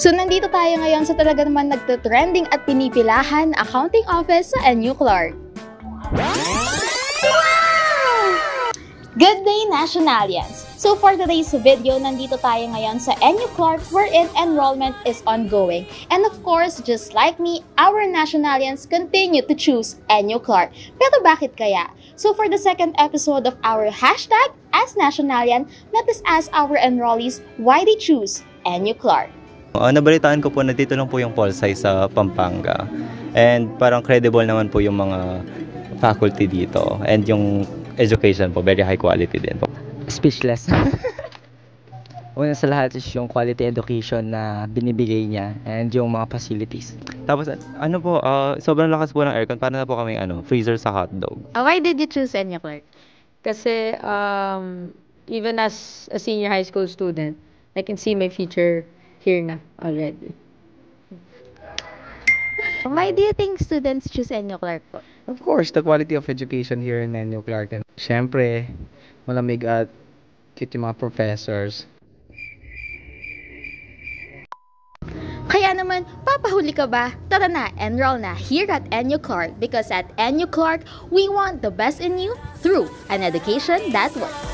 So nandito tayo ngayon sa talaga naman nagtutrending at pinipilahan na accounting office sa NU Clark. Good day, Nationalians! So for today's video, nandito tayo ngayon sa NU Clark wherein enrollment is ongoing. And of course, just like me, our Nationalians continue to choose NU Clark. Pero bakit kaya? So for the second episode of our hashtag As Nationalian, let us ask our enrollees why they choose NU Clark. Nabalitaan ko po na dito lang po yung Polsci sa Pampanga. And parang credible naman po yung mga faculty dito. And yung education po, very high quality din po. Speechless. Una sa lahat is yung quality education na binibigay niya and yung mga facilities. Tapos ano po, sobrang lakas po ng aircon. Para na po kami freezer sa hotdog. Why did you choose NU Clark? Kasi even as a senior high school student, I can see my future here na already. Why do you think students choose NU Clark po? Of course, the quality of education here in NU Clark. And syempre, malamig at cute yung mga professors. Kaya naman, papahuli ka ba? Tara na, enroll na here at NU Clark because at NU Clark, we want the best in you through an education that works.